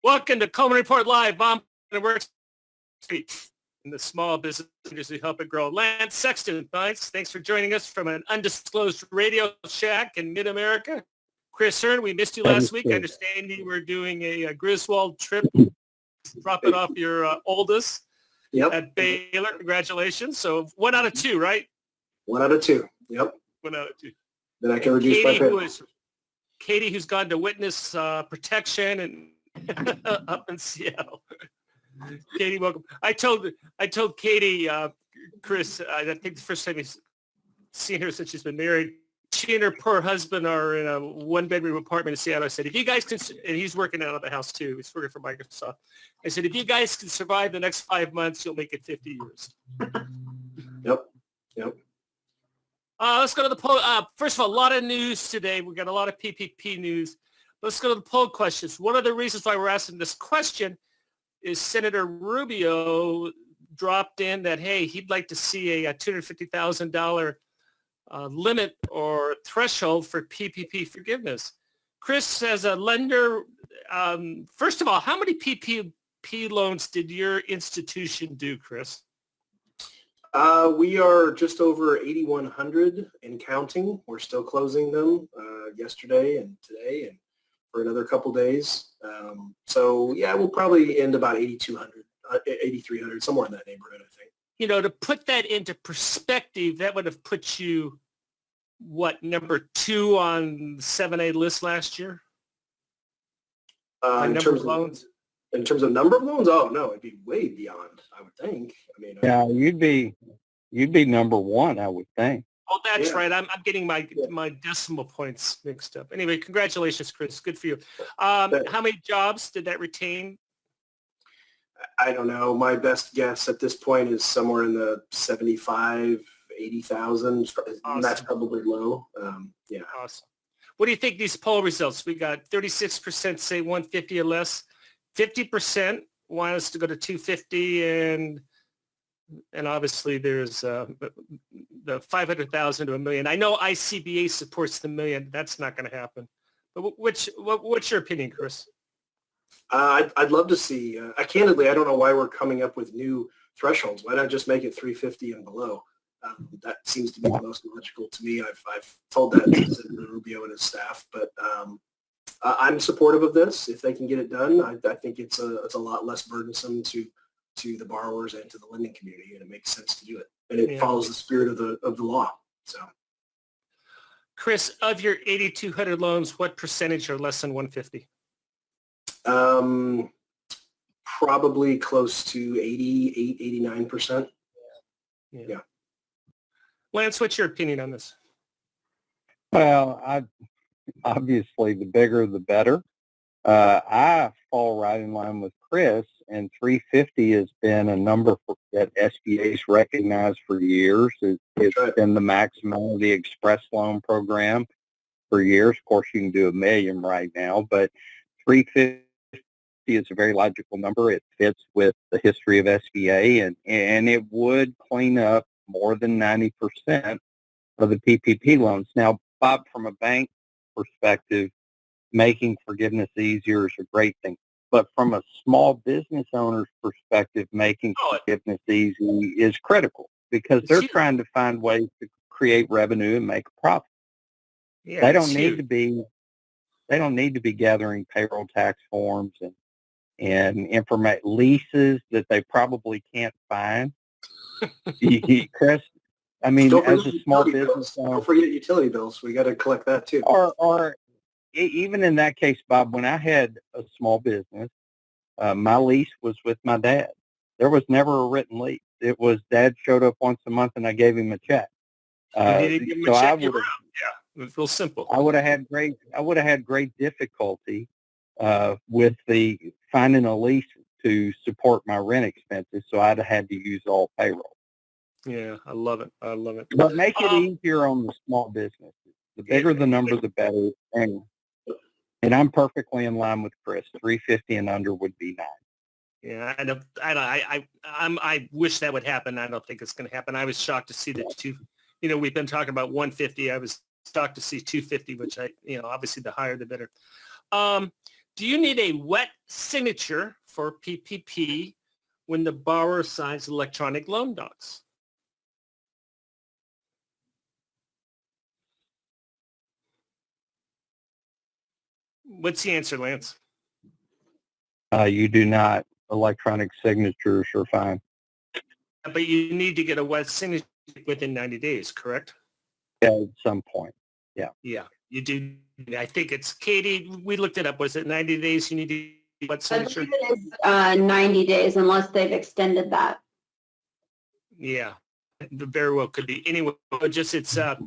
Welcome to Coleman Report Live. Bomb and Work Street in the small business industry, help it grow. Lance Sexton, thanks for joining us from an undisclosed radio shack in mid-America. Chris Hearn, we missed you last week. I understand you were doing a Griswold trip, dropping off your oldest at Baylor. Congratulations. So 1 out of 2, right? 1 out of 2. Yep. 1 out of 2. Then I can reduce my pay. Katie, who's gone to witness protection and up in Seattle. Katie, welcome. I told Katie, Chris, I think the first time he's seen her since she's been married, she and her poor husband are in a 1-bedroom apartment in Seattle. I said, if you guys can, and he's working out of the house too. He's working for Microsoft. I said, if you guys can survive the next 5 months, you'll make it 50 years. Yep. Let's go to the poll. First of all, a lot of news today. We got a lot of PPP news. Let's go to the poll questions. One of the reasons why we're asking this question is Senator Rubio dropped in that, hey, he'd like to see a $250,000 limit or threshold for PPP forgiveness. Chris, as a lender, first of all, how many PPP loans did your institution do, Chris? We are just over 8,100 and counting. We're still closing them yesterday and today and for another couple days. So, yeah, we'll probably end about 8,200, 8,300, somewhere in that neighborhood, I think. You know, to put that into perspective, that would have put you, number 2 on the 7A list last year? In terms of loans? In terms of number of loans? Oh, no, it'd be way beyond, I would think. I mean, yeah, you'd be number 1, I would think. Oh, that's right. I'm getting my decimal points mixed up. Anyway, congratulations, Chris. Good for you. How many jobs did that retain? I don't know. My best guess at this point is somewhere in the 75, 80,000. Awesome. That's probably low. Yeah. Awesome. What do you think these poll results? We got 36% say 150 or less. 50% want us to go to 250, and obviously there's the 500,000 to $1 million. I know ICBA supports the $1 million. That's not going to happen. But what's your opinion, Chris? I'd love to see. Candidly, I don't know why we're coming up with new thresholds. Why not just make it 350 and below? That seems to be the most logical to me. I've told that to Senator Rubio and his staff, but I'm supportive of this. If they can get it done, I think it's a lot less burdensome to the borrowers and to the lending community, and it makes sense to do it. And it follows the spirit of the law. So, Chris, of your 8,200 loans, what percentage are less than 150? Probably close to 89%. Yeah. Lance, what's your opinion on this? Well, obviously the bigger the better. I fall right in line with Chris, and 350 has been a number that SBA's recognized for years. It's been the maximum of the Express Loan Program for years. Of course, you can do $1 million right now, but 350 is a very logical number. It fits with the history of SBA, and it would clean up more than 90% of the PPP loans. Now, Bob, from a bank perspective, making forgiveness easier is a great thing. But from a small business owner's perspective, making forgiveness easy is critical because they're trying to find ways to create revenue and make a profit. Yeah, they don't need to be gathering payroll tax forms and leases that they probably can't find. Chris, I mean, as a small business owner, don't forget utility bills. We got to collect that too. Or even in that case, Bob, when I had a small business, my lease was with my dad. There was never a written lease. It was Dad showed up once a month and I gave him a check. It was real simple. I would have had great difficulty with the finding a lease to support my rent expenses, so I'd have had to use all payroll. Yeah, I love it. But make it easier on the small businesses. The bigger the number, the better. And I'm perfectly in line with Chris. 350 and under would be nice. Yeah, I wish that would happen. I don't think it's going to happen. I was shocked to see that we've been talking about 150. I was shocked to see 250, which obviously the higher the better. Do you need a wet signature for PPP when the borrower signs electronic loan docs? What's the answer, Lance? You do not. Electronic signatures are fine. But you need to get a wet signature within 90 days, correct? Yeah, at some point. Yeah. Yeah, you do. I think it's, Katie, we looked it up. Was it 90 days you need to get wet I signature? believe it is 90 days unless they've extended that. Yeah, it very well could be. Anyway, just it's, go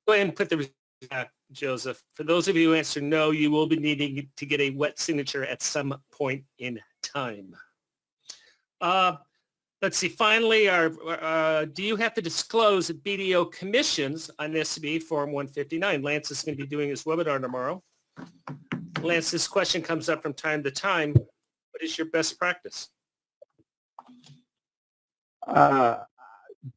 ahead and put the back, Joseph. For those of you who answer no, you will be needing to get a wet signature at some point in time. Let's see. Finally, do you have to disclose BDO commissions on SB Form 159? Lance is going to be doing his webinar tomorrow. Lance, this question comes up from time to time. What is your best practice? Bob,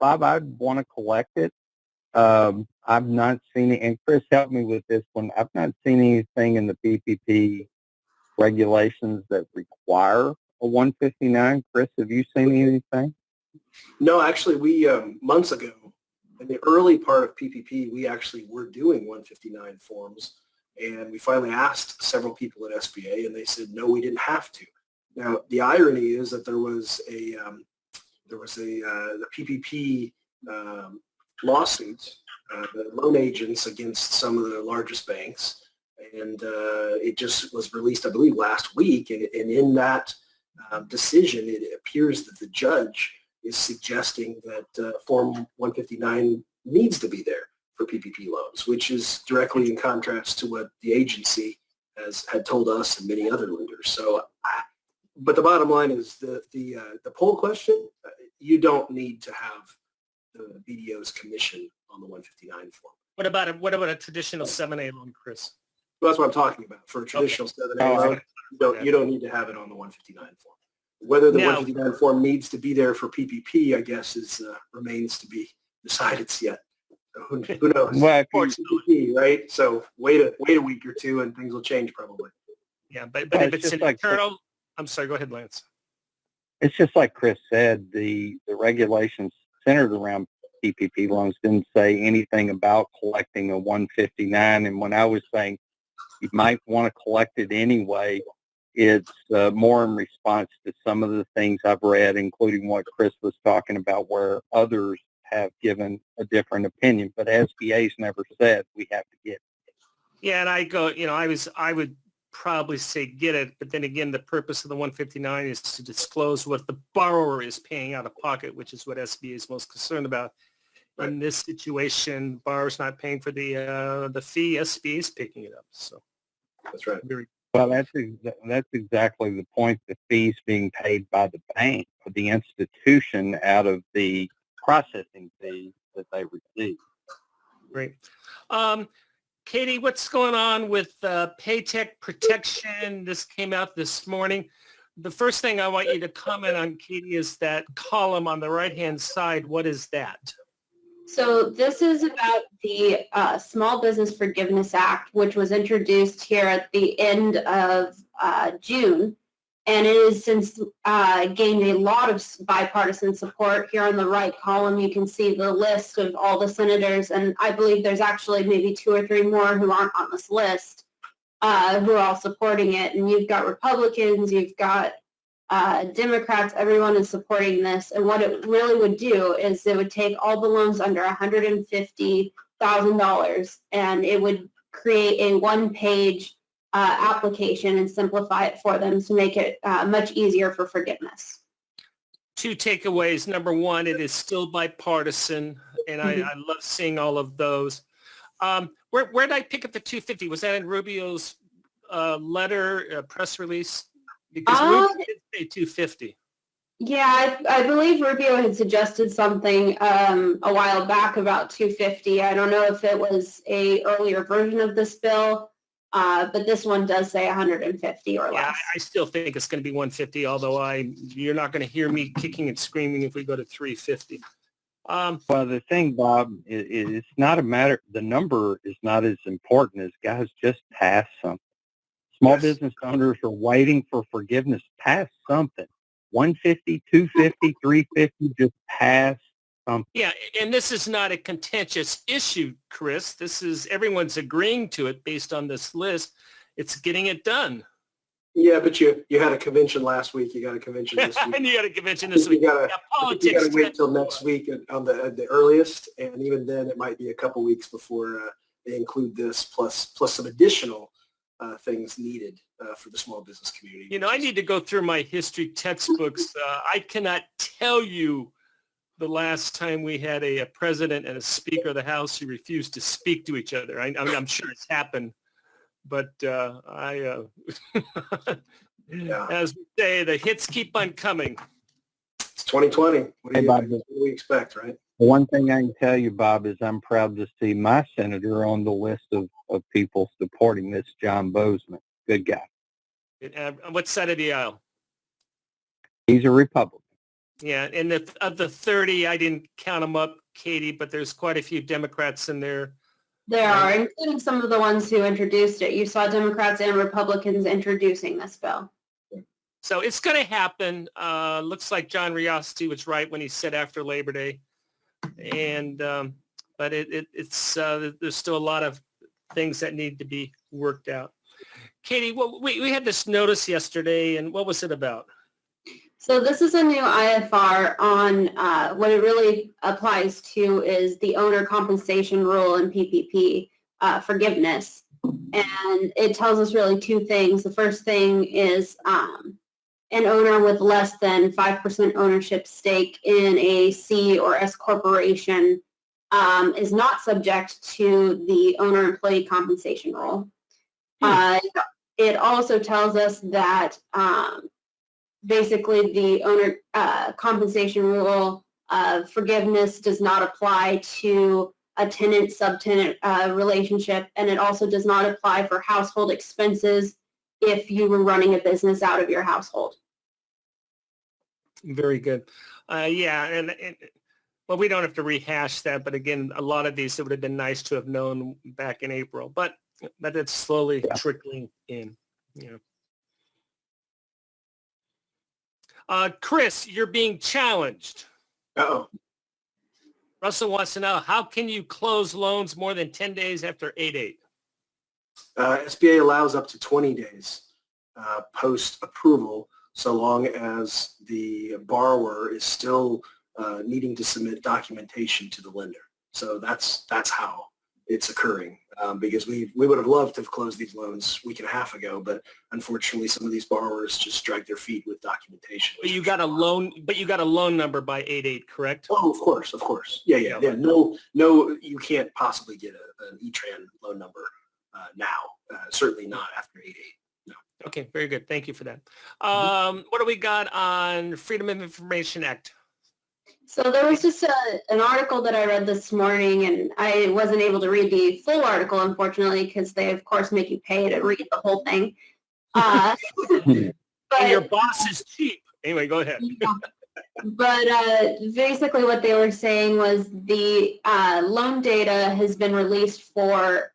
I'd want to collect it. I've not seen it, and Chris helped me with this one. I've not seen anything in the PPP regulations that require a 159. Chris, have you seen anything? No, actually, we months ago, in the early part of PPP, we actually were doing 159 forms, and we finally asked several people at SBA, and they said no, we didn't have to. Now, the irony is that there was the PPP lawsuit, the loan agents against some of the largest banks, and it just was released, I believe, last week, and in that decision, it appears that the judge is suggesting that Form 159 needs to be there for PPP loans, which is directly in contrast to what the agency had told us and many other lenders. So, but the bottom line is the poll question, you don't need to have the BDO's commission on the 159 form. What about a traditional 7A loan, Chris? Well, that's what I'm talking about. For a traditional 7A loan, you don't need to have it on the 159 form. Whether the 159 form needs to be there for PPP, I guess, remains to be decided yet. So who knows? Well, PPP, right? So wait a week or two, and things will change probably. Yeah, but if it's an internal, I'm sorry. Go ahead, Lance. It's just like Chris said. The regulations centered around PPP loans didn't say anything about collecting a 159. And when I was saying you might want to collect it anyway, it's more in response to some of the things I've read, including what Chris was talking about, where others have given a different opinion. But SBA's never said we have to get it. Yeah, and I would probably say get it, but then again, the purpose of the 159 is to disclose what the borrower is paying out of pocket, which is what SBA is most concerned about. Right. In this situation, borrower's not paying for the fee, SBA is picking it up. So that's right. Well, that's exactly the point. The fees being paid by the bank or the institution out of the processing fee that they receive. Great. Katie, what's going on with Paycheck Protection? This came out this morning. The first thing I want you to comment on, Katie, is that column on the right-hand side. What is that? So this is about the Small Business Forgiveness Act, which was introduced here at the end of June. And it has since gained a lot of bipartisan support. Here on the right column, you can see the list of all the senators. And I believe there's actually maybe 2 or 3 more who aren't on this list who are all supporting it. And you've got Republicans, you've got Democrats, everyone is supporting this. And what it really would do is it would take all the loans under $150,000 and it would create a one-page application and simplify it for them to make it much easier for forgiveness. 2 takeaways. Number 1, it is still bipartisan, and I love seeing all of those. Where did I pick up the 250? Was that in Rubio's letter, press release? Because Rubio did say 250. Yeah, I believe Rubio had suggested something a while back about 250. I don't know if it was a earlier version of this bill, but this one does say 150 or less. Yeah, I still think it's going to be 150, although you're not going to hear me kicking and screaming if we go to 350. Well, the thing, Bob, it's not a matter, the number is not as important as guys just pass something. Small Yes. business owners are waiting for forgiveness. Pass something. 150, 250, 350, just pass something. Yeah, and this is not a contentious issue, Chris. This is everyone's agreeing to it based on this list. It's getting it done. Yeah, but you had a convention last week. You got a convention this week. And you got a convention this week. You gotta, Yeah, you politics. gotta wait till next week on the earliest, and even then, it might be a couple weeks before they include this plus some additional things needed for the small business community. You know, I need to go through my history textbooks. I cannot tell you the last time we had a president and a speaker of the House who refused to speak to each other. I'm sure it's happened, but Yeah. as we say, the hits keep on coming. It's 2020. What Hey, Bob. do we expect, right? One thing I can tell you, Bob, is I'm proud to see my senator on the list of people supporting this, John Bozeman. Good guy. On what side of the aisle? He's a Republican. Yeah, and of the 30, I didn't count them up, Katie, but there's quite a few Democrats in there. There are, including some of the ones who introduced it. You saw Democrats and Republicans introducing this bill. So it's going to happen. Looks like John Riosty was right when he said after Labor Day. And but it's there's still a lot of things that need to be worked out. Katie, we had this notice yesterday, and what was it about? So this is a new IFR on what it really applies to is the owner compensation rule in PPP forgiveness. And it tells us really two things. The first thing is an owner with less than 5% ownership stake in a C or S corporation is not subject to the owner-employee compensation rule. It also tells us that basically the owner compensation rule forgiveness does not apply to a tenant-subtenant relationship, and it also does not apply for household expenses if you were running a business out of your household. Very good. Yeah, and well, we don't have to rehash that, but again, a lot of these, it would have been nice to have known back in April, but it's slowly trickling in. Yeah. Chris, you're being challenged. Uh-oh. Russell wants to know, how can you close loans more than 10 days after 8/8? SBA allows up to 20 days post-approval, so long as the borrower is still needing to submit documentation to the lender. So that's how it's occurring, because we would have loved to have closed these loans a week and a half ago, but unfortunately some of these borrowers just drag their feet with documentation. But you got a loan number by 8/8, correct? Oh, of course. Yeah. No, you can't possibly get an E-Tran loan number now. Certainly not after 8/8. No. Okay, very good. Thank you for that. What do we got on Freedom of Information Act? So there was just an article that I read this morning, and I wasn't able to read the full article, unfortunately, because they, of course, make you pay to read the whole thing. But, and your boss is cheap. Anyway, go ahead. But basically what they were saying was the loan data has been released for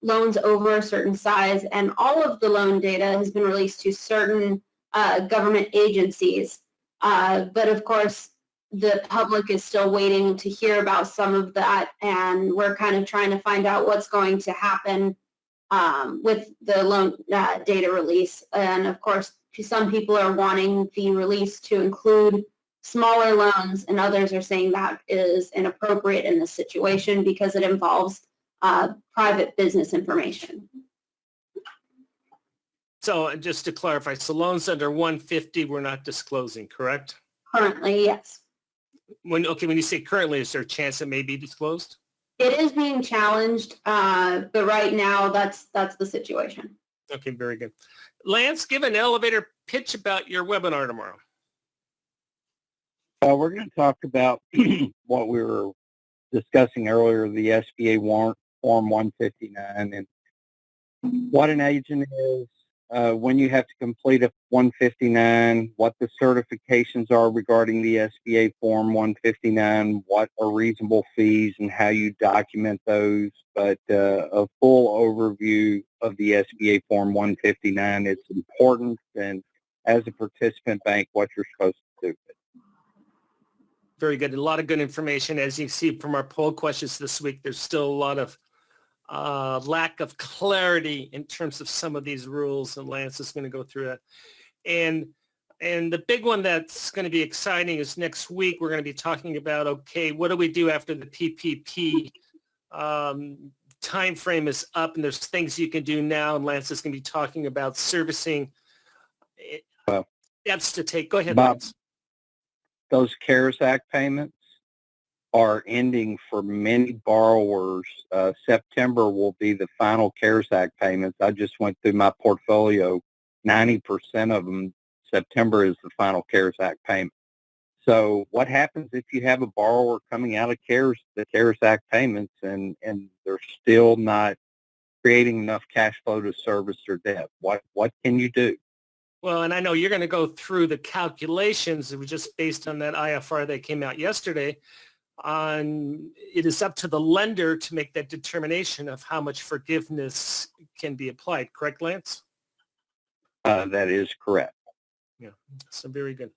loans over a certain size, and all of the loan data has been released to certain government agencies. But of course, the public is still waiting to hear about some of that, and we're kind of trying to find out what's going to happen with the loan data release. And of course, some people are wanting the release to include smaller loans, and others are saying that is inappropriate in this situation because it involves private business information. So just to clarify, so loans under 150 we're not disclosing, correct? Currently, yes. When you say currently, is there a chance it may be disclosed? It is being challenged, but right now that's the situation. Okay, very good. Lance, give an elevator pitch about your webinar tomorrow. We're going to talk about what we were discussing earlier, the SBA warrant, Form 159, and what an agent is, when you have to complete a 159, what the certifications are regarding the SBA Form 159, what are reasonable fees and how you document those. But a full overview of the SBA Form 159, it's important, and as a participant bank, what you're supposed to do. Very good. A lot of good information. As you see from our poll questions this week, there's still a lot of lack of clarity in terms of some of these rules, and Lance is going to go through that. And the big one that's going to be exciting is next week we're going to be talking about, okay, what do we do after the PPP time frame is up, and there's things you can do now, and Lance is going to be talking about servicing steps to take. Go ahead, Bob, Lance. Those CARES Act payments are ending for many borrowers. September will be the final CARES Act payments. I just went through my portfolio. 90% of them, September is the final CARES Act payment. So what happens if you have a borrower coming out of the CARES Act payments and they're still not creating enough cash flow to service their debt? What can you do? Well, and I know you're going to go through the calculations. It was just based on that IFR that came out yesterday. It is up to the lender to make that determination of how much forgiveness can be applied. Correct, Lance? That is correct. Yeah, so very good.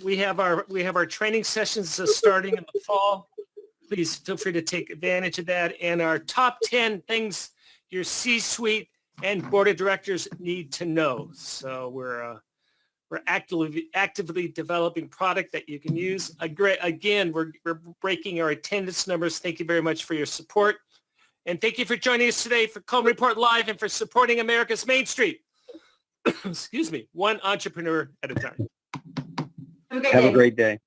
We have our training sessions starting in the fall. Please feel free to take advantage of that. And our top 10 things your C-suite and board of directors need to know. So we're actively developing product that you can use. Again, we're breaking our attendance numbers. Thank you very much for your support. And thank you for joining us today for Coleman Report Live and for supporting America's Main Street. Excuse me, one entrepreneur at a time. Have a great day.